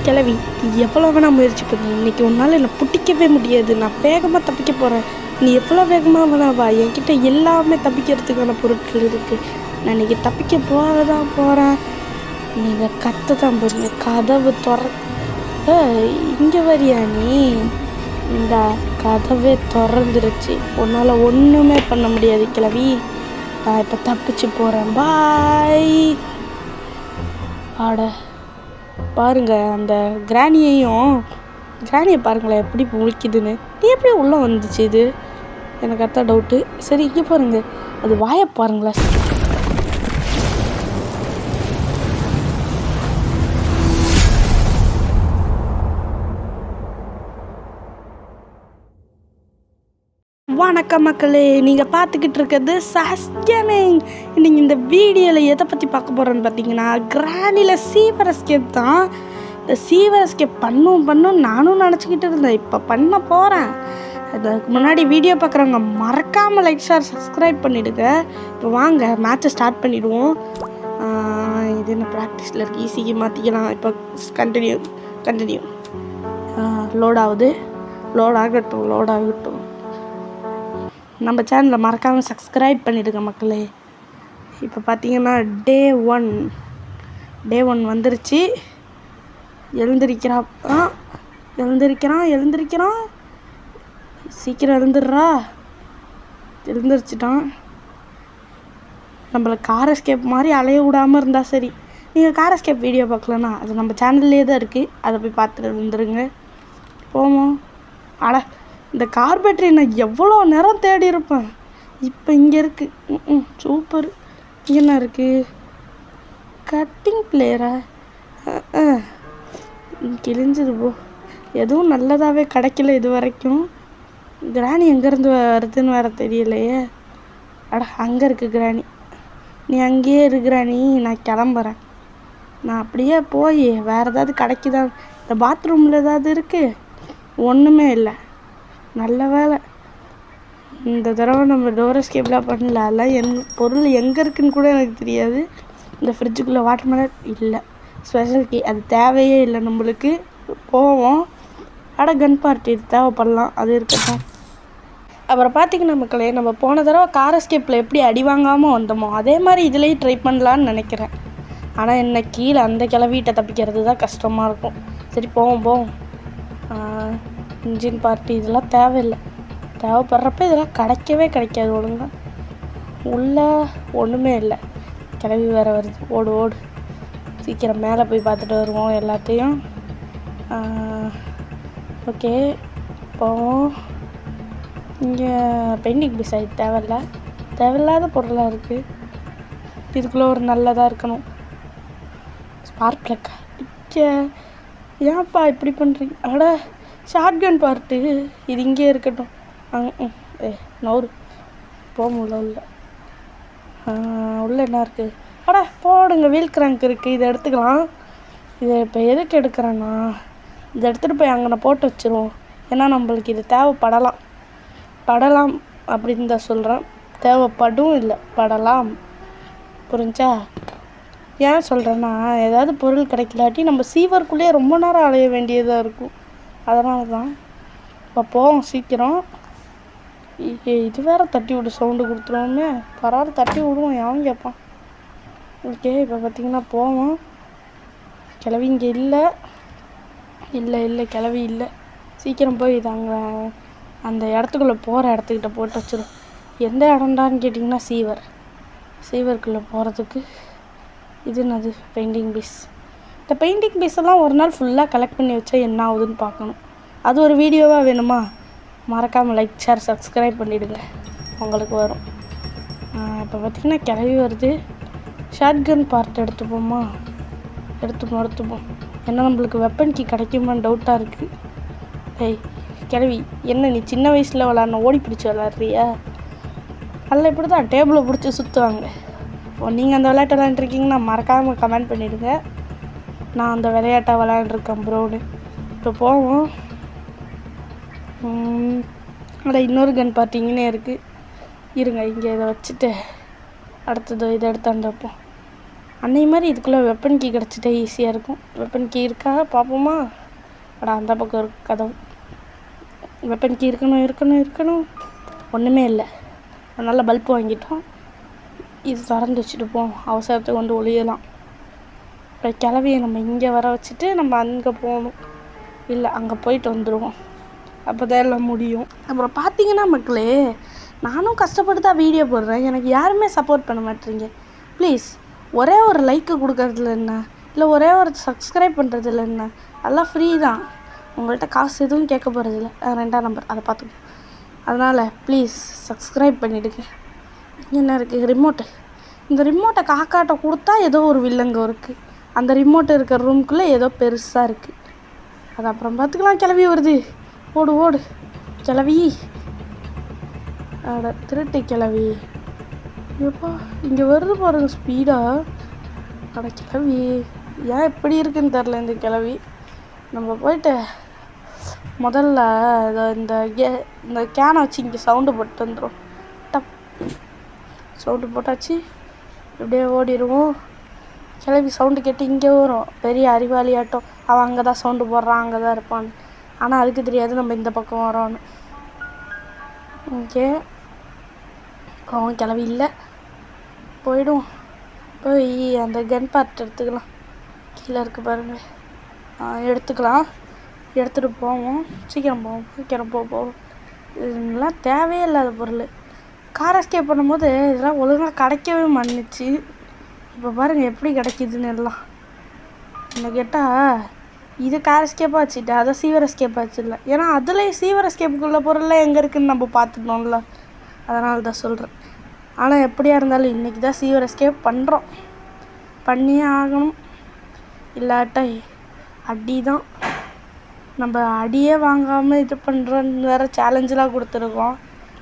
கிளவி, எவ்வளோ வேணால் முயற்சி பண்ணி இன்றைக்கி உன்னால் என்னை பிடிக்கவே முடியாது. நான் வேகமாக தப்பிக்க போகிறேன். நீ எவ்வளோ வேகமாக வேணாவா, என்கிட்ட எல்லாமே தப்பிக்கிறதுக்கான பொருட்கள் இருக்குது. நான் இன்றைக்கி தப்பிக்க போகிறேன். நீங்கள் கற்று தான் போறீங்க. கதவு இங்கே வரியா நீ? இந்த கதவே திறந்துருச்சு. உன்னால் ஒன்றுமே பண்ண முடியாது கிளவி. நான் இப்போ தப்பிச்சு போகிறேன். பாய். ஆட பாருங்க, அந்த கிராணியை பாருங்களேன் எப்படி முழிக்குதுன்னு. நீ எப்படி உள்ளே வந்துச்சு இது? எனக்கு அதான் டவுட்டு. சரி, இங்கே பாருங்க, அது வாயை பாருங்களேன். வணக்கம் மக்களே, நீங்கள் பார்த்துக்கிட்டு இருக்கிறது சாஸ் கேமிங். இன்றைக்கி இந்த வீடியோவில் எதை பற்றி பார்க்க போகிறோன்னு பார்த்தீங்கன்னா, கிராணியில் சீவர் எஸ்கேப் தான். இந்த சீவர் எஸ்கேப் பண்ணும் நானும் நினச்சிக்கிட்டு இருந்தேன். இப்போ பண்ண போகிறேன். அதுக்கு முன்னாடி வீடியோ பார்க்குறவங்க மறக்காமல் லைக் ஷேர் சப்ஸ்கிரைப் பண்ணிவிடுங்க. இப்போ வாங்க மேட்சை ஸ்டார்ட் பண்ணிவிடுவோம். இது என்ன ப்ராக்டிஸில் இருக்குது, ஈஸிக்கு மாற்றிக்கலாம். இப்போ கண்டினியூ லோட் ஆகட்டும். நம்ம சேனலில் மறக்காமல் சப்ஸ்கிரைப் பண்ணிவிடுங்க மக்களே. இப்போ பார்த்தீங்கன்னா டே ஒன் வந்துருச்சு. எழுந்திருக்கிறான். சீக்கிரம் எழுந்திரிச்சிட்டான். நம்மளை கார் எஸ்கேப் மாதிரி அலைய விடாமல் இருந்தால் சரி. நீங்கள் கார் எஸ்கேப் வீடியோ பார்க்கலன்னா அது நம்ம சேனல்லே தான் இருக்குது. அதை போய் பார்த்துட்டு வந்துடுங்க. போவோம். இந்த கார் பேட்டரி நான் எவ்வளோ நேரம் தேடி இருப்பேன். இப்போ இங்கே இருக்குது. சூப்பர். இங்கே என்ன இருக்குது? கட்டிங் பிளேயரா? கிழிஞ்சது போ. எதுவும் நல்லதாகவே கிடைக்கல இது வரைக்கும். கிராணி எங்கேருந்து வருதுன்னு வேறு தெரியலையே. அங்கே இருக்குது கிராணி. நீ அங்கேயே இரு கிராணி, நான் கிளம்புறேன். நான் அப்படியே போய் வேறு ஏதாவது கிடைக்குதா? இந்த பாத்ரூமில் ஏதாவது இருக்குது? ஒன்றுமே இல்லை. நல்ல வேலை, இந்த தடவை நம்ம டோர் எஸ்கேப்லாம் பண்ணல. அதெல்லாம் பொருள் எங்கே இருக்குதுன்னு கூட எனக்கு தெரியாது. இந்த ஃப்ரிட்ஜுக்குள்ளே வாட்டர்மெலன் இல்லை. ஸ்பெஷல் கீ அது தேவையே இல்லை நம்மளுக்கு. போவோம். கன் பார்ட்டி தேவைப்படலாம், அது இருக்கட்டும். அப்புறம் பார்த்திங்கன்னா மக்களே, நம்ம போன தடவை கார் எஸ்கேப்பில் எப்படி அடி வாங்காமல் வந்தோமோ அதே மாதிரி இதுலேயும் ட்ரை பண்ணலான்னு நினைக்கிறேன். ஆனால் என்ன கீழே அந்த கிளவிட்ட தப்பிக்கிறது தான் கஷ்டமாக இருக்கும். சரி போவோம். இன்ஜின் பார்ட்டி இதெல்லாம் தேவையில்லை. தேவைப்படுறப்ப இதெல்லாம் கிடைக்காது ஒழுங்கா. உள்ளே ஒன்றுமே இல்லை. கிளவி வேறு வருது. ஓடு. சீக்கிரம் மேலே போய் பார்த்துட்டு வருவோம் எல்லாத்தையும். ஓகே, போவோம். இங்கே பெயிண்டிங் பிசைட் தேவையில்லாத பொருளாக இருக்குது. இதுக்குள்ளே ஒரு நல்லதாக இருக்கணும். Spark plug. ஏன்ப்பா இப்படி பண்ணுறீங்க? ஷாட்கன் பார்ட்டு இது இங்கே இருக்கட்டும். நோரு போமுல்ல உள்ள என்ன இருக்குது? போடுங்க, வீல் கிராங்க் இருக்குது. இதை எடுத்துக்கலாம். இதை இப்போ எதுக்கு எடுக்கிறேன்னா, இதை எடுத்துகிட்டு போய் அங்கே நான் போட்டு வச்சுருவோம். ஏன்னா நம்மளுக்கு இது படலாம் அப்படின்னு தான் சொல்கிறேன். தேவைப்படும் இல்லை, படலாம். புரிஞ்சா? ஏன் சொல்கிறேன்னா, ஏதாவது பொருள் கிடைக்கலாட்டி நம்ம சீவருக்குள்ளேயே ரொம்ப நேரம் அலைய வேண்டியதாக இருக்கும். அதனால தான். இப்போ போவோம் சீக்கிரம். இது வேறு தட்டி விடு, சவுண்டு கொடுத்துருவோமே. பரவாயில்ல, தட்டி விடுவோம், எவன் கேட்பான். ஓகே, இப்போ பார்த்திங்கன்னா போவோம். கிளவி இங்கே இல்லை கிளவி இல்லை. சீக்கிரம் போய் இது அங்கே அந்த இடத்துக்குள்ளே போகிற இடத்துக்கிட்ட போட்டு வச்சிடும். எந்த இடம்டான்னு கேட்டிங்கன்னா சீவருக்குள்ளே போகிறதுக்கு இது என்னது? Painting piece. இந்த பெயிண்டிங் பீஸெல்லாம் ஒரு நாள் ஃபுல்லாக கலெக்ட் பண்ணி வச்சா என்ன ஆகுதுன்னு பார்க்கணும். அது ஒரு வீடியோவாக வேணுமா? மறக்காமல் லைக் ஷேர் சப்ஸ்கிரைப் பண்ணிவிடுங்க, உங்களுக்கு வரும். இப்போ பார்த்திங்கன்னா கிளவி வருது. ஷாட்கன் பார்ட் எடுத்துப்போம். ஏன்னா நம்மளுக்கு வெப்பன் கீ கிடைக்குமான்னு டவுட்டாக இருக்குது. கிளவி, என்ன நீ சின்ன வயசில் ஓடி பிடிச்சி விளாட்றியா? அதில் இப்படி தான் டேபிளை பிடிச்சி சுற்றுவாங்க. நீங்கள் அந்த விளையாட்டை விளையாண்டுருக்கீங்கன்னா மறக்காமல் கமெண்ட் பண்ணிவிடுங்க. நான் அந்த விளையாட்டை விளையாண்டுருக்கேன் ப்ரோன்னு. இப்போ போவோம். இன்னொரு கன் பார்ட்டிங்கன்னே இருக்குது. இருங்க, இங்கே இதை வச்சுட்டு அடுத்தது இதை எடுத்தாண்டப்போம். அன்னை மாதிரி இதுக்குள்ளே வெப்பன் கீ கிடச்சிட்டே ஈஸியாக இருக்கும். வெப்பன் கீ இருக்கா பார்ப்போமா? அந்த பக்கம் இருக்கு கதவு. வெப்பன் கீ இருக்கணும். ஒன்றுமே இல்லை. அதனால் பல்ப் வாங்கிட்டோம். இது திறந்து வச்சுட்டு போவோம், அவசரத்துக்கு வந்து ஒளியலாம். இப்போ கிளவியை நம்ம இங்கே வர வச்சுட்டு நம்ம அங்கே போகணும். இல்லை, அங்கே போயிட்டு வந்துடுவோம். அப்போ தான் எல்லாம் முடியும். அப்புறம் பார்த்தீங்கன்னா மக்களே, நானும் கஷ்டப்பட்டு தான் வீடியோ போடுறேன். எனக்கு யாருமே சப்போர்ட் பண்ண மாட்டேறீங்க. ப்ளீஸ் ஒரே ஒரு லைக்கு கொடுக்கறதுல என்ன, இல்லை ஒரே ஒரு சப்ஸ்கிரைப் பண்ணுறதுல என்ன, அதெல்லாம் ஃப்ரீ தான். உங்கள்கிட்ட காசு எதுவும் கேட்க போகிறதில்ல. 2ஆம் நம்பர் அதை பார்த்துக்கோ. அதனால் ப்ளீஸ் சப்ஸ்கிரைப் பண்ணிவிடுங்க. என்ன இருக்குது ரிமோட்டு. இந்த ரிமோட்டை காக்காட்ட கொடுத்தா ஏதோ ஒரு வில்லங்க இருக்குது. அந்த ரிமோட்டு இருக்கிற ரூம்குள்ளே ஏதோ பெருசாக இருக்குது. அது அப்புறம் பார்த்துக்கலாம். கிளவி வருது. ஓடு கிளவி. திருட்டு கிளவி. எப்பா இங்கே வருது பாருங்க ஸ்பீடாக. கிளவி ஏன் எப்படி இருக்குன்னு தெரில இந்த கிளவி. நம்ம போயிட்டு முதல்ல இந்த கேனை வச்சு இங்கே சவுண்டு போட்டு வந்துடும். டப் சவுண்டு போட்டாச்சு. இப்படியே ஓடிடுவோம். கிளவி சவுண்டு கேட்டு இங்கே வரும். பெரிய அறிவாளி ஆட்டம். அவன் அங்கே தான் சவுண்டு போடுறான், அங்கே தான் இருப்பான். ஆனால் அதுக்கு தெரியாது நம்ம இந்த பக்கம் வரோன்னு. ஓகே, அவன் கிளவி இல்லை. போயிடும். போய் அந்த கன் பார்ட் எடுத்துக்கலாம். கீழே இருக்குது பாருங்கள். எடுத்துக்கலாம். எடுத்துகிட்டு போவோம். சீக்கிரம் போவோம். இதெல்லாம் தேவையே இல்லாத பொருள். கார் எஸ்கேப் பண்ணும்போது இதெல்லாம் ஒழுங்காக கிடைக்கவே மாட்டுச்சு. இப்போ பாருங்கள் எப்படி கிடைக்கிதுன்னு எல்லாம். என்ன கேட்டால் இது கார் எஸ்கேப்பாக வச்சுட்டு அதை சீவர் எஸ்கேப்பாக வச்சிடல. ஏன்னா அதுலேயும் சீவர் எஸ்கேப்புக்குள்ள பொருள்லாம் எங்கே இருக்குதுன்னு நம்ம பார்த்துக்கணும்ல. அதனால தான் சொல்கிறேன். ஆனால் எப்படியா இருந்தாலும் இன்றைக்கி தான் சீவர் எஸ்கேப் பண்ணுறோம். பண்ணியே ஆகணும். இல்லாட்டா அடி தான். நம்ம அடியே வாங்காமல் இது பண்ணுறோன்னு வேறு சேலஞ்செலாம் கொடுத்துருக்கோம்.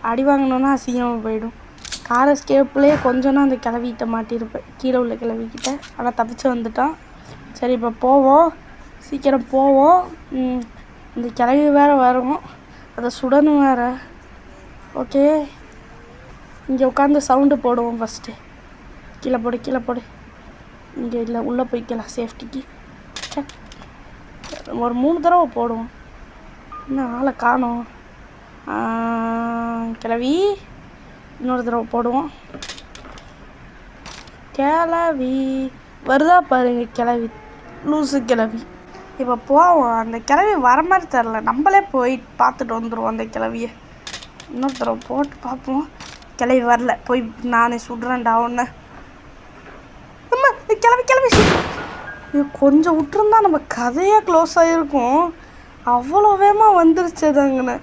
அடி வாங்கினோன்னா அசிங்கமாக போயிடும். கார் எஸ்கேப்லேயே கொஞ்சம்னா அந்த கிளவிக்கிட்ட மாட்டியிருப்பேன், கீழே உள்ள கிளவிக்கிட்ட. ஆனால் தப்பிச்சு வந்துட்டான். சரி இப்போ போவோம், சீக்கிரம் போவோம். இந்த கிளவி வேறு வரும், அதை சுடணும் வேறு. ஓகே, இங்கே உட்காந்து சவுண்டு போடுவோம் ஃபஸ்ட்டு. கீழே போடு. இங்கே இல்லை, உள்ளே போய்க்கலாம் சேஃப்டிக்கு. ஒரு 3 தடவை போடுவோம். இன்னும் ஆளை காணோம். கிளவி இன்னொரு தடவை போடுவோம். கிளவி வருதா பாருங்க. கிளவி லூசு கிளவி. இப்போ போவோம். அந்த கிளவி வர மாதிரி தெரில. நம்மளே போய் பார்த்துட்டு வந்துடுவோம் அந்த கிளவியை. இன்னொரு தடவை போட்டு பார்ப்போம். கிளவி வரல. போய் நானே சுடுறேன்டா ஒன்று. கிளவி கொஞ்சம் விட்டுருந்தா நம்ம கதையே க்ளோஸ் ஆகிருக்கும். அவ்வளோ வேகமாக வந்துருச்சு அதுங்கண்ணே.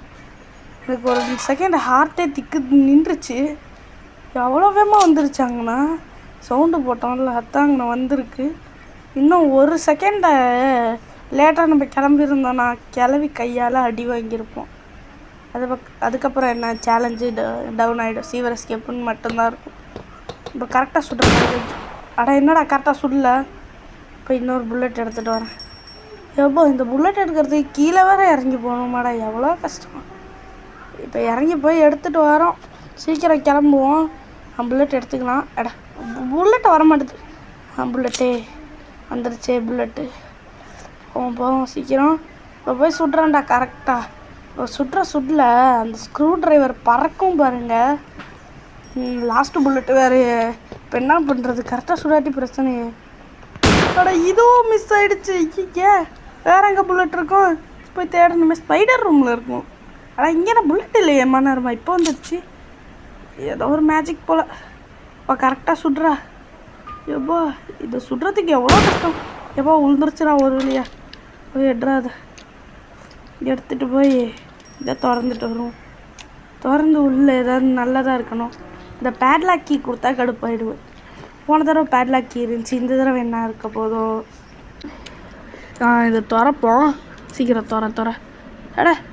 எனக்கு ஒரு செகண்ட் ஹார்ட்டே நின்றுச்சு. எவ்வளோ வேகமாக வந்துருச்சாங்கண்ணா. சவுண்டு போட்டோம்ல அதாங்கண்ணா வந்திருக்கு. இன்னும் ஒரு செகண்டை லேட்டாக நம்ம கிளம்பியிருந்தோன்னா கிளவி கையால் அடி வாங்கியிருப்போம். அதுக்கப்புறம் என்ன சேலஞ்சு டவுன் ஆகிடும். சீவர் எஸ்கேப்புன்னு மட்டும்தான் இருக்கும். இப்போ கரெக்டாக சுடுற மாதிரி. என்னடா கரெக்டாக சுடல. இப்போ இன்னொரு புல்லட் எடுத்துகிட்டு வரேன். எவ்வளோ இந்த புல்லட் எடுக்கிறதுக்கு கீழே வேறு இறங்கி போகணுமாடா, எவ்வளோ கஷ்டம். இப்போ இறங்கி போய் எடுத்துகிட்டு வரோம். சீக்கிரம் கிளம்புவோம். புல்லட் எடுத்துக்கலாம். புல்லட்டு வர மாட்டேது. புல்லட்டே வந்துருச்சே புல்லட்டு. போவோம் சீக்கிரம். இப்போ போய் சுடுறேன்டா கரெக்டாக. இப்போ சுடல அந்த ஸ்க்ரூ ட்ரைவர் பறக்கும் பாருங்கள். லாஸ்ட்டு புல்லட்டு வேறு. இப்போ என்ன பண்ணுறது, கரெக்டாக சுடாட்டி பிரச்சனையே. இதுவும் மிஸ் ஆகிடுச்சு. வேற எங்கே புல்லட் இருக்கும், போய் தேடணுமே. ஸ்பைடர் ரூமில் இருக்கும். இங்கே நான் புல்லட் இல்லையே நேரமா இப்போ வந்துடுச்சு. ஏதோ ஒரு மேஜிக் போல். இப்போ கரெக்டாக சுடுறா. எப்போ இதை சுடுறதுக்கு எவ்வளோ கஷ்டம். எப்போ உழுந்துருச்சுடா ஒரு வழியா. போய் எடுறாத எடுத்துகிட்டு போய் இதை திறந்துட்டு வருவோம். திறந்து உள்ளே ஏதாவது நல்லதாக இருக்கணும். இந்த பேட்லாக் கீ கொடுத்தா கடுப்பாயிடுவேன். போன தடவை பேட்லாக் கீ இருந்துச்சு, இந்த தடவை என்ன இருக்க போதோ. இதை திறப்போம். சீக்கிரம் திற.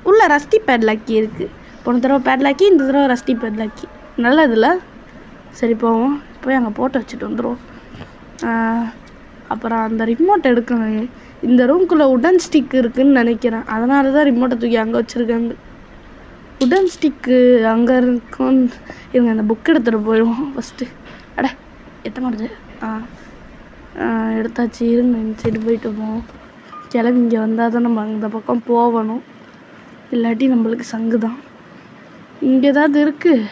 உள்ளே ரஸ்டி பேட்லாக் கீ இருக்குது. போன தடவை பேட்லாக் கீ, இந்த தடவை ரஸ்டி பேட்லாக் கீ. நல்லதில்ல. சரி போவோம். போய் அங்கே போட்டு வச்சுட்டு வந்துடுவோம். அப்புறம் அந்த ரிமோட் எடுக்கணும். இந்த ரூம்குள்ளே உடன் ஸ்டிக் இருக்குதுன்னு நினைக்கிறேன். அதனால தான் ரிமோட்டை தூக்கி அங்கே வச்சுருக்காங்க. உடன் ஸ்டிக்கு அங்கே இருக்கும். இவங்க அந்த புக் எடுத்துகிட்டு போயிடுவோம் ஃபஸ்ட்டு. எட்ட மாட்டுது. எடுத்தாச்சு. இருங்க இந்த சைடு போயிட்டு போவோம். கிளம்பி இங்கே வந்தால் தான் நம்ம அந்த பக்கம் போகணும், இல்லாட்டி நம்மளுக்கு சங்கு தான். இங்கே ஏதாவது இருக்குது?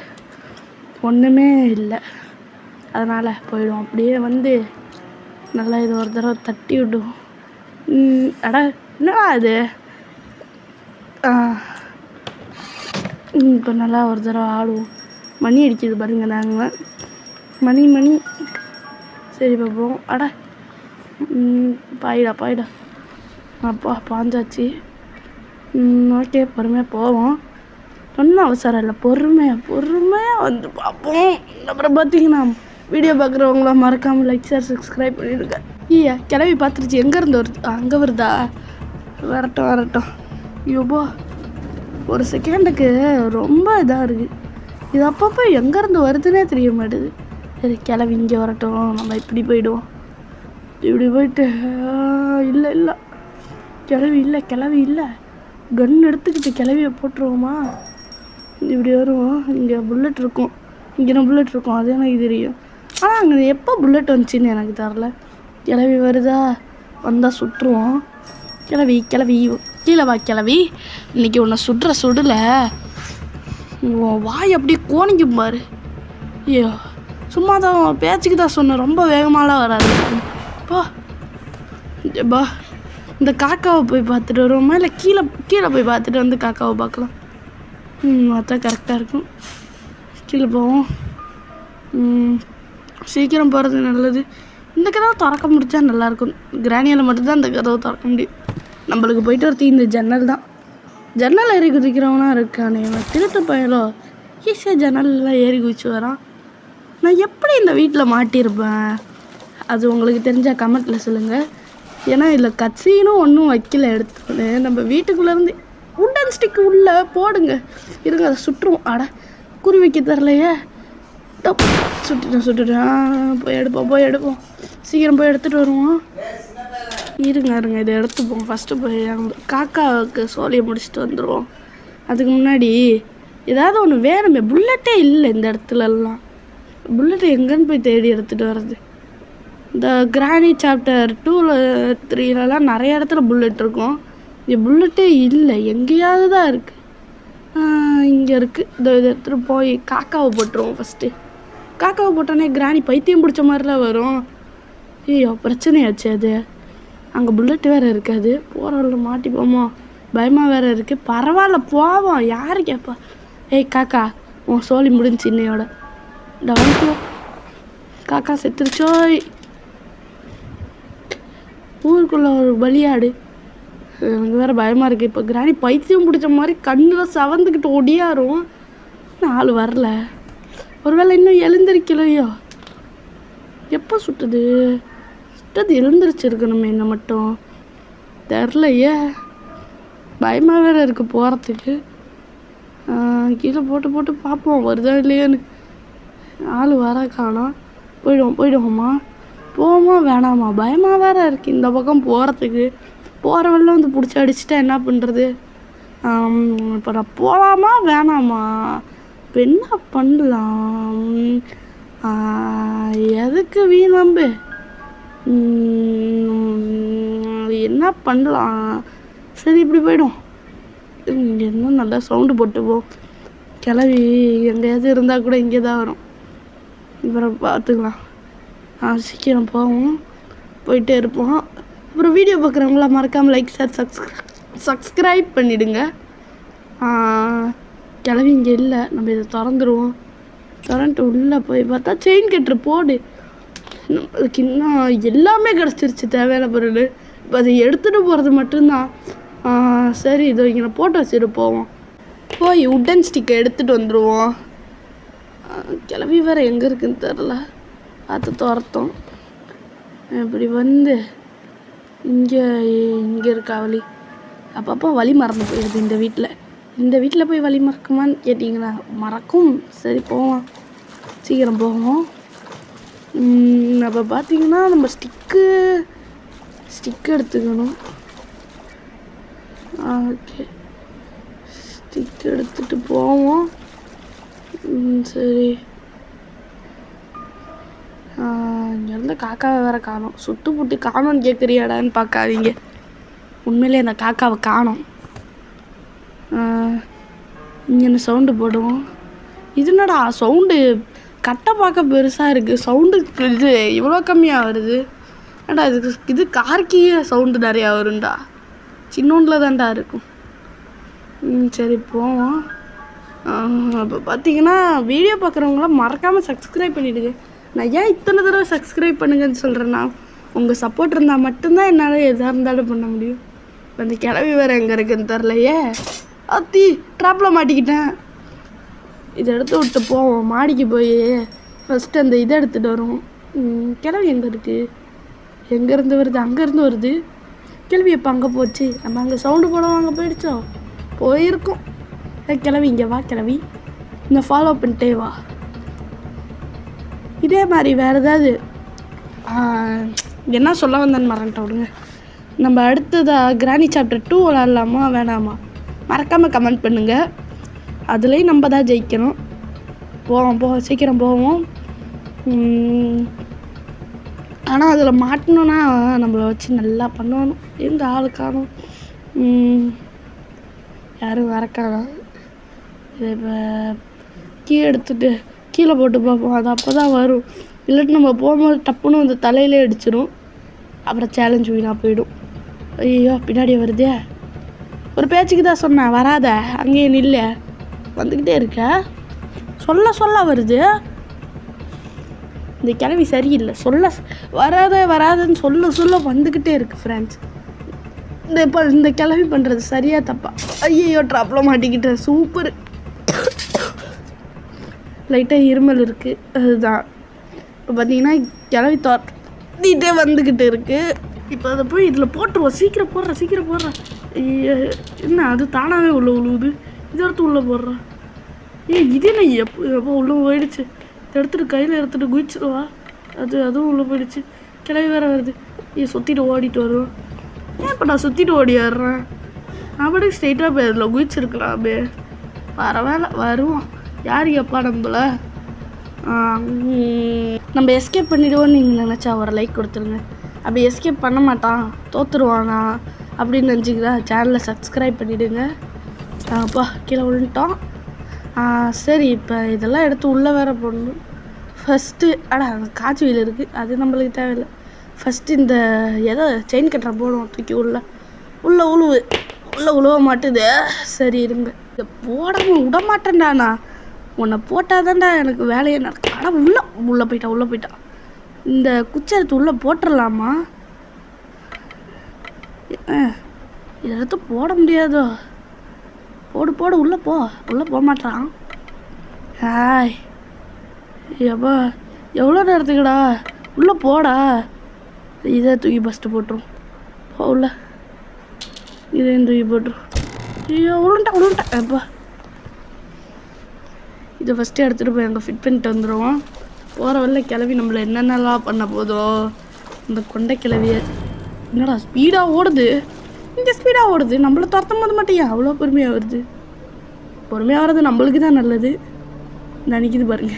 ஒன்றுமே இல்லை. அதனால் போயிடுவோம். அப்படியே வந்து நல்லா இது ஒரு தடவை தட்டி விடுவோம். அட என்னடா அது? இப்போ நல்லா ஒரு தடவை ஆடுவோம். மணி அடிக்குது பாருங்க. நாங்கள் மணி சரி பார்ப்போம். அட பாயிடா அப்பா பாஞ்சாச்சு. ஓகே, பொறுமையாக போவோம். ஒன்றும் அவசரம் இல்லை, பொறுமையாக வந்து பார்ப்போம். அப்புறம் பார்த்தீங்கன்னா வீடியோ பார்க்குறவங்கள மறக்காமல் லைக் ஷேர் சப்ஸ்கிரைப் பண்ணிடுங்க. ஐயா கிளம்பி பார்த்துருச்சு. எங்கேருந்து வருது? அங்கே வருதா? வரட்டும். ஐயோபா, ஒரு செகண்டுக்கு ரொம்ப இதாக இருக்குது. இது அப்பப்போ எங்கேருந்து வருதுன்னே தெரிய மாட்டேது. சரி கிளம்பி இங்கே வரட்டும். நம்ம இப்படி போயிடுவோம். இப்படி போயிட்டு இல்லை கிளவி இல்லை. கன் எடுத்துக்கிட்டு கிளவியை போட்டுருவோமா? இப்படி வருவோம். இங்கே புல்லட் இருக்கும். அது எனக்கு தெரியும். ஆனால் அங்கே எப்போ புல்லட் வந்துச்சின்னு எனக்கு தரல. கிளவி வருதா? வந்தால் சுட்டுருவோம். கிளவி கீழே வா கிளவி. இன்றைக்கி உன்னை சுடலை. வாய் அப்படியே கோணிக்கும் பாரு. ஐயோ, சும்மா தான் பேச்சுக்கு தான் சொன்னேன். ரொம்ப வேகமாலாம் வராது. பா இந்த காக்காவை போய் பார்த்துட்டு வருவோமா, இல்லை கீழே போய் பார்த்துட்டு வந்து காக்காவை பார்க்கலாம். அதான் கரெக்டாக இருக்கும். கீழே போவோம். சீக்கிரம் போகிறது நல்லது. இந்த கதவை திறக்க முடிச்சா நல்லாயிருக்கும். கிராணியால் மட்டும்தான் இந்த கதவை திறக்க முடியும். நம்மளுக்கு போயிட்டு வரது இந்த ஜன்னல் ஏறி குதிக்கிறவனா இருக்கானே, திருட்டு பயலோ ஈஸியாக ஜன்னல்லாம் ஏறி குதிச்சு வரான். நான் எப்படி இந்த வீட்டில் மாட்டியிருப்பேன்? அது உங்களுக்கு தெரிஞ்சால் கமெண்ட்டில் சொல்லுங்கள். ஏன்னா இதில் கட்சினும் ஒன்றும் வைக்கல. எடுத்துக்கொண்டு நம்ம வீட்டுக்குள்ளேருந்து உட்டன் ஸ்டிக்கு உள்ளே போடுங்க. இருங்க, அதை சுட்டுருவோம். குறி வைக்க தரலையே. சுட்டுட்டேன். போய் எடுப்போம். சீக்கிரம் போய் எடுத்துகிட்டு வருவோம். இருங்க இதை எடுத்துப்போம். ஃபஸ்ட்டு போய் காக்காவுக்கு சோழியை முடிச்சுட்டு வந்துடுவோம். அதுக்கு முன்னாடி ஏதாவது ஒன்று வேணுமே. புல்லட்டே இல்லை இந்த இடத்துலலாம். புல்லட்டை எங்கேன்னு போய் தேடி எடுத்துகிட்டு வர்றது? இந்த கிராணி சாப்டர் 2, 3லலாம் நிறைய இடத்துல புல்லட் இருக்கும். இங்கே புல்லட்டே இல்லை. எங்கேயாவது தான் இருக்குது. இங்கே இருக்குது. இதை எடுத்துகிட்டு போய் காக்காவை போட்டுருவோம். ஃபஸ்ட்டு காக்காவை போட்டோன்னே கிராணி பைத்தியம் பிடிச்ச மாதிரிலாம் வரும். ஐயோ, பிரச்சனையாச்சு. அது அங்கே புல்லட் வேறு இருக்காது. போகிறவங்கள மாட்டிப்போமோ, பயமாக வேறு இருக்குது. பரவாயில்ல போவோம். யார் கேட்பா? ஏய் காக்கா, உன் சோழி முடிஞ்சு இன்னையோட டவுன். காக்கா செத்துருச்சோய். ஊருக்குள்ளே ஒரு பலியாடு. எனக்கு வேறு பயமாக இருக்குது. இப்போ கிராணி பைத்தியம் பிடிச்ச மாதிரி கண்ணில் சவந்துக்கிட்டு ஒடியாரும். ஆள் வரல. ஒருவேளை இன்னும் எழுந்திருக்கலையோ? எப்போ சுட்டது எழுந்திரிச்சிருக்கணுமே. என்ன மட்டும் தெரிலையே. பயமாக வேறு இருக்குது போகிறதுக்கு. கீழே போட்டு பார்ப்போம் வருதா இல்லையான்னு. ஆள் வர காணோம். போயிடுவோமா? போவோமா வேணாமா? பயமாக வேறு இருக்குது இந்த பக்கம் போகிறதுக்கு. போகிறவெல்லாம் வந்து பிடிச்சி அடிச்சுட்டா என்ன பண்ணுறது? இப்போ நான் போகலாமா வேணாமா? இப்போ என்ன பண்ணலாம்? எதுக்கு வீணம்பு? என்ன பண்ணலாம்? சரி இப்படி போய்டும். இன்னும் நல்லா சவுண்டு போட்டுப்போம். கிளவி எங்கேயாவது இருந்தால் கூட இங்கே தான் வரும். அப்புறம் பார்த்துக்கலாம். சீக்கிரம் போவோம். போயிட்டே இருப்போம். அப்புறம் வீடியோ பார்க்குறவங்கள மறக்காமல் லைக் ஷேர் சப்ஸ்கிரைப் பண்ணிவிடுங்க. கிளவி இங்கே இல்லை. நம்ம இதை திறந்துருவோம். திறந்துட்டு உள்ளே போய் பார்த்தா செயின் கட்டுற போடு. நம்மளுக்கு இன்னும் எல்லாமே கிடச்சிருச்சு தேவையான பொருள். இப்போ அதை எடுத்துகிட்டு போகிறது மட்டும்தான். சரி இதோ இங்கே போட்டு வச்சுட்டு போவோம். போய் உட்டன் ஸ்டிக்கை எடுத்துகிட்டு வந்துடுவோம். கிளவி வேறு எங்கே இருக்குதுன்னு தெரில. பார்த்து துரத்தோம். இப்படி வந்து இங்கே இருக்கா வழி. அப்பப்போ வழி மறந்து போயிடுது இந்த வீட்டில் போய் வழி மறக்குமான்னு கேட்டிங்கன்னா மறக்கும். சரி போவோம். சீக்கிரம் போவோம். அப்போ பார்த்தீங்கன்னா நம்ம ஸ்டிக்கு எடுத்துக்கணும். ஓகே, ஸ்டிக் எடுத்துகிட்டு போவோம். சரி இங்கேருந்து காக்காவை வேற காணோம். சுட்டு புட்டு காணோன்னு கேட்குறியாடான்னு பார்க்காதீங்க, உண்மையிலே அந்த காக்காவை காணோம். இங்கே என்ன சவுண்டு போடுவோம். இது என்னடா சவுண்டு கட்டை பார்க்க பெருசாக இருக்குது, சவுண்டு இது இவ்வளோ கம்மியாக வருது. ஏடா இது கார்க்கியே சவுண்டு நிறையா வரும்டா, சின்னோண்டில் தான்டா இருக்கும். சரி போவோம். இப்போ பார்த்தீங்கன்னா வீடியோ பார்க்குறவங்களாம் மறக்காமல் சப்ஸ்கிரைப் பண்ணிவிடுங்க. நான் ஏன் இத்தனை தடவை சப்ஸ்கிரைப் பண்ணுங்கன்னு சொல்கிறேன்னா, உங்கள் சப்போர்ட் இருந்தால் மட்டும்தான் என்னால் எதாக இருந்தாலும் பண்ண முடியும். இப்போ அந்த கிளவி வேறு எங்கே இருக்குன்னு தெரிலையே. அத்தி ட்ராப்பில் மாட்டிக்கிட்டேன். இதை எடுத்து விட்டு போவோம் மாடிக்கு போய் ஃபஸ்ட்டு அந்த இதை எடுத்துகிட்டு வருவோம். கிளவி எங்கே இருக்குது, எங்கேருந்து வருது, அங்கேருந்து வருது. கிளவி எப்போ அங்கே போச்சு, நம்ம அங்கே சவுண்டு போடவும் அங்கே போயிடுச்சோ, போயிருக்கோம். கிளவி இங்கே வா, கிளவி இந்த ஃபாலோ பண்ணிட்டே வா. இதே மாதிரி வேறு ஏதாவது என்ன சொல்ல வந்தேன்னு மறந்துட்டேன் விடுங்க. நம்ம அடுத்ததாக கிராணி சாப்டர் 2 விளாட்லாமா வேணாமா மறக்காமல் கமெண்ட் பண்ணுங்கள். அதுலேயும் நம்ம தான் ஜெயிக்கணும். போவோம் சீக்கிரம் போவோம். ஆனால் அதில் மாட்டணுன்னா நம்மளை வச்சு நல்லா பண்ணணும். எந்த ஆள் காணும், யாரும் வரக்காணும். இதை இப்போ கீழே போட்டு பார்ப்போம், அது அப்போ தான் வரும். இல்லாட்டி நம்ம போகும்போது டப்புன்னு வந்து தலையிலே அடிச்சிடும், அப்புறம் சேலஞ்ச் வீணாக போயிடும். ஐயோ பின்னாடியே வருதே. ஒரு பேச்சுக்கு தான் சொன்னேன் வராத, அங்கேயே நில்ல, வந்துக்கிட்டே இருக்க, சொல்ல வருது. இந்த கிளவி சரியில்லை, வராதுன்னு சொல்ல வந்துக்கிட்டே இருக்குது ஃப்ரெண்ட்ஸ். இந்த கிளவி பண்ணுறது சரியாக தப்பா? ஐயோ ட்ராப்பில் மாட்டிக்கிட்டேன். சூப்பர். லைட்டாக இருமல் இருக்குது, அதுதான். இப்போ பார்த்தீங்கன்னா கிளவி தோட்டிகிட்டே வந்துக்கிட்டு இருக்குது. இப்போ அதை போய் இதில் போட்டுருவோம். சீக்கிரம் போடுறேன். என்ன அது தானாகவே உள்ளே உழுவுது. இதை எடுத்து உள்ளே போடுறேன். இது என்ன எப்போ உள்ளே போயிடுச்சு. எடுத்துகிட்டு கையில் எடுத்துகிட்டு குதிச்சிடுவா. அதுவும் உள்ளே போயிடுச்சு. கிளவி வேறு வருது. சுற்றிட்டு ஓடிட்டு வருவோம். இப்போ நான் சுற்றிட்டு ஓடிடுறேன். நான் பாட்டுக்கு ஸ்ட்ரெயிட்டாக போய் அதில் குதிச்சிருக்கலாமே. பரவாயில்ல வருவோம். யார் எப்பா நம்மளை நம்ம எஸ்கேப் பண்ணிவிடுவோன்னு நீங்கள் நினச்சா ஒரு லைக் கொடுத்துருங்க. அப்படி எஸ்கேப் பண்ண மாட்டான், தோற்றுருவானா அப்படின்னு நினச்சிக்கிறா சேனலை சப்ஸ்கிரைப் பண்ணிவிடுங்க. அப்பா கீழே விழுந்துட்டோம். சரி இப்போ இதெல்லாம் எடுத்து உள்ளே வேற போடணும். ஃபஸ்ட்டு அங்கே காய்ச்சி வீல் இருக்குது, அது நம்மளுக்கு தேவையில்லை. ஃபஸ்ட்டு இந்த ஏதோ செயின் கட்டுற போடுவோம். தூக்கி உள்ளே உழுவ மாட்டுது. சரி இருங்க, இதை போடாமல் விட மாட்டேன்டாண்ணா. உன்னை போட்டால் தான்டா எனக்கு வேலையை நடக்கும். ஆனால் உள்ளே போயிட்டான். இந்த குச்சி எடுத்து உள்ளே போட்டுடலாமா? இதை எடுத்து போட முடியாதோ? போடு உள்ளே போக மாட்டான். ஹாய் எப்பா எவ்வளோ நேரத்துக்குடா உள்ளே போடா. இதை தூக்கி ஃபஸ்ட்டு போட்டுரும். உள்ள இதையும் தூக்கி போட்டுரும். ஐயோ உருண்டேன் எப்பா. இதை ஃபஸ்ட்டு எடுத்துகிட்டு போய் அங்கே ஃபிட் பண்ணிட்டு வந்துடுவோம். போகிற வரல கிளவி நம்மளை என்னென்னலாம் பண்ண போதோ. இந்த கொண்டை கிளவியை என்னடா ஸ்பீடாக ஓடுது. இங்கே ஸ்பீடாக ஓடுது, நம்மளை துரத்தும் போது மட்டும் ஏன் அவ்வளோ பொறுமையாக வருது? பொறுமையாக வர்றது நம்மளுக்கு தான் நல்லது நினைக்கிது பாருங்க.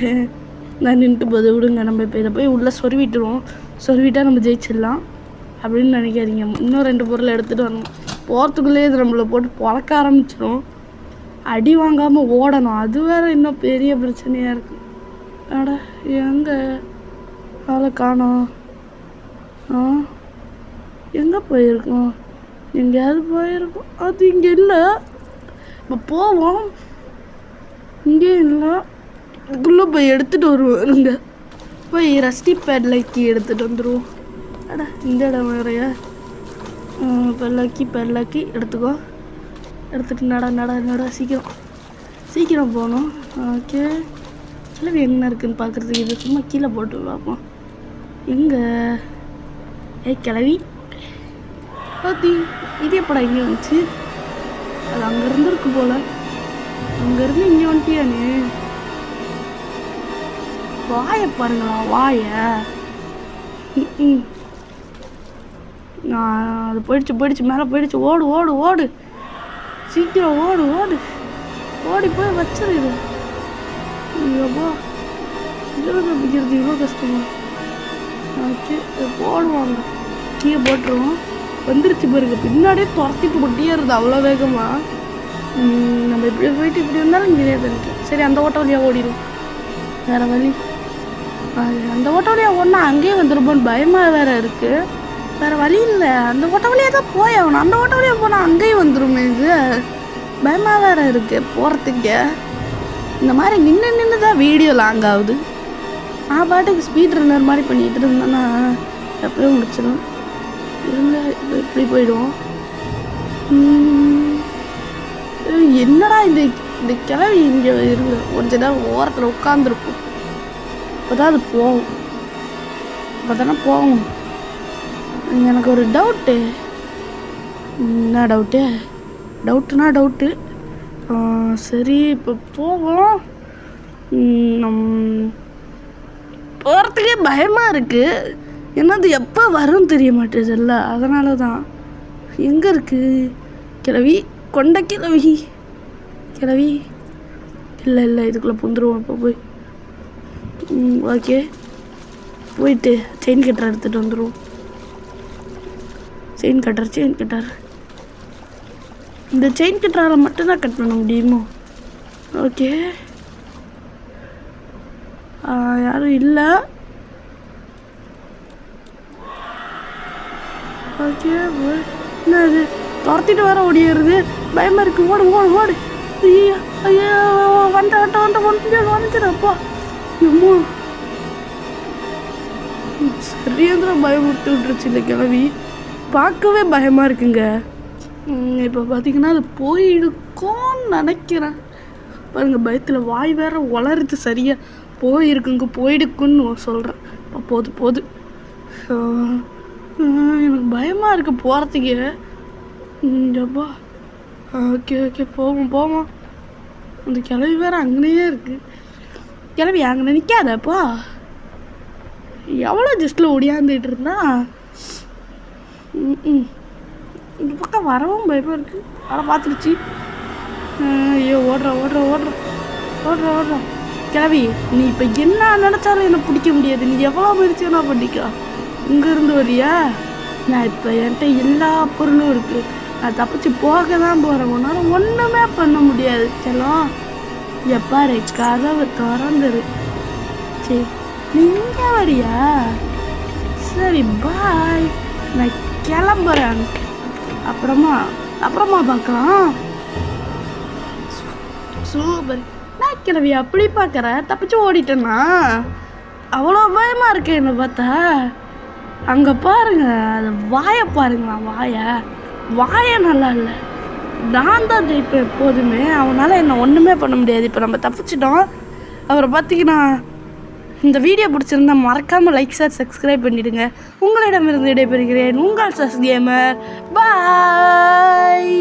நான் நின்றுட்டு போது விடுங்க. நம்ம இப்போ இதை போய் உள்ளே சொருவிட்டால் நம்ம ஜெயிச்சிடலாம் அப்படின்னு நினைக்காதீங்க. இன்னும் 2 பொருளை எடுத்துகிட்டு வரணும். போகிறதுக்குள்ளேயே இது நம்மளை போட்டு பழக்க ஆரம்பிச்சிடும். அடி வாங்காமல் ஓடணும், அது வேறு இன்னும் பெரிய பிரச்சனையாக இருக்குது. அட எங்கே ஆளை காணோம். எங்கே போயிருக்கோம்? எங்கேயாவது போயிருக்கோம். அது இங்கே இல்லை. இப்போ போவோம். இங்கே இல்லை, இதுக்குள்ளே போய் எடுத்துகிட்டு வருவோம். இங்கே போய் ரஸ்டி பெர்லக்கி எடுத்துகிட்டு வந்துடுவோம். அடா இந்த இடம் வேறையா? பெர்லக்கி எடுத்துக்கோ. எடுத்துகிட்டு நட சீக்கிரம் போகணும். ஓகே கிளவி என்ன இருக்குதுன்னு பார்க்குறதுக்கு இது சும்மா கீழே போட்டு பார்ப்போம். எங்கே கிளவி பாத்தி இது எப்படா இங்கே வந்துச்சு? அது அங்கேருந்து இருக்கு போல். அங்கேருந்து இங்கே வந்துட்டியானே. வாயை பாருங்களா, அது போயிடுச்சு மேலே போயிடுச்சு. ஓடு சீக்கிரம் ஓடி போய் வச்சிருது. ஐயோப்பா இதில் தப்பிக்கிறது இவ்வளோ கஷ்டமா? ஓகே போடுவாங்க, கீழே போட்டுருவோம். வந்துருச்சு பாருங்க, பின்னாடியே துரத்திட்டு போட்டே இருந்தது அவ்வளோ வேகமாக. நம்ம இப்படி போயிட்டு இப்படி வந்தாலும் இங்கே தான். சரி அந்த ஓட்ட வழியாக ஓடிடும், வேறு வழி. அந்த ஓட்ட வழியாக ஓடினா அங்கேயே வந்துருப்போன்னு பயமாக வேறு இருக்குது. வேறு வழி இல்லை, அந்த ஓட்ட வழியாக தான் போய் ஆகணும். அந்த ஓட்ட வழியாக போனால் அங்கேயும் வந்துருமே, இது பயமாக வேறு இருக்குது போகிறதுக்கு. இந்த மாதிரி நின்று தான் வீடியோ லாங் ஆகுது. நான் பாட்டுக்கு ஸ்பீட் ரன்னர் மாதிரி பண்ணிகிட்டு இருந்தேன்னா எப்படியோ முடிச்சிடும். இருங்க இப்படி போயிடுவோம். என்னடா இந்த கிளவி இங்கே இருங்க கொஞ்ச நேரம் ஓரத்தில் உட்காந்துருக்கும், அப்போ தான் அது போகும், அப்போ தானே போகும். எனக்கு ஒரு டவுட்டு. என்ன டவுட்டு? சரி இப்போ போவோம். போகிறதுக்கே பயமாக இருக்குது, என்னது எப்போ வரும் தெரிய மாட்டேதுல்ல, அதனால தான். எங்கே இருக்குது கிளவி? கொண்ட கிளவி இல்லை இதுக்குள்ளே புந்துருவோம். இப்போ போய் ஓகே போயிட்டு செயின் கட்டர் எடுத்துகிட்டு வந்துடுவோம். செயின் கட்டர் இந்த செயின் கட்டரால் மட்டும்தான் கட் பண்ண முடியுமோ? ஓகே யாரும் இல்லை. ஓகே என்ன இது துரத்திட்டு வர ஓடிடுறது, பயமாக இருக்குது. ஓடு. ஐயோ வந்துடுறப்பா. அம்மா சரியாந்திர பயமுறுத்தி விட்டுருச்சு இந்த கிளவி, பார்க்கவே பயமாக இருக்குங்க. இப்போ பார்த்தீங்கன்னா அது போயிருக்கோன்னு நினைக்கிறேன். பாருங்க பயத்தில் வாய் வேற வளருது. சரியாக போயிடுக்குன்னு சொல்கிறேன். போது எனக்கு பயமாக இருக்குது போகிறதுக்கு. அப்பா ஓகே போவோம். அந்த கிளவி வேறு அங்கேயே இருக்குது. கிளவி அங்கே நிற்காதப்பா, எவ்வளோ ஜஸ்ட்டில் ஒடியாந்துட்டு இருந்தா. இந்த பக்கம் வரவும் பயமாக இருக்குது. ஆனால் பார்த்துருச்சு. ஐயோ ஓடுற கிளவி, நீ இப்போ என்ன நினச்சாலும் என்னை பிடிக்க முடியாது. நீ எவ்வளோ முயற்சி என்ன பண்ணிக்கா. இங்கேருந்து வரியா? நான் இப்போ என்கிட்ட எல்லா பொருளும் இருக்குது, நான் தப்பிச்சு போக தான் போகிறேன். உன்னால் ஒன்றுமே பண்ண முடியாது. செல்லம் எப்பாரு கதவை திறந்துரு. சரி நீ இங்கே வரியா? சரி பாய், நான் கிளம்புறேன். அப்புறமா பார்க்கலாம். சூப்பர். நான் கிளவி அப்படி பார்க்குற, தப்பிச்சு ஓடிட்டேன்னா அவ்வளோ பயமாக இருக்கு என்னை பார்த்தா. அங்கே பாருங்க, அது வாயை பாருங்களா, வாயை நல்லா இல்லை. நான் தான் ஜெயிப்பேன் எப்போதுமே, அவனால் என்னை ஒன்றுமே பண்ண முடியாது. இப்போ நம்ம தப்பிச்சிட்டோம். அப்புறம் பார்த்தீங்கன்னா இந்த வீடியோ பிடிச்சிருந்தா மறக்காமல் லைக் ஷேர் சப்ஸ்கிரைப் பண்ணிவிடுங்க. உங்களிடமிருந்து விடைபெறுகிறேன், உங்கள் சஸ் கேமர். பாய்.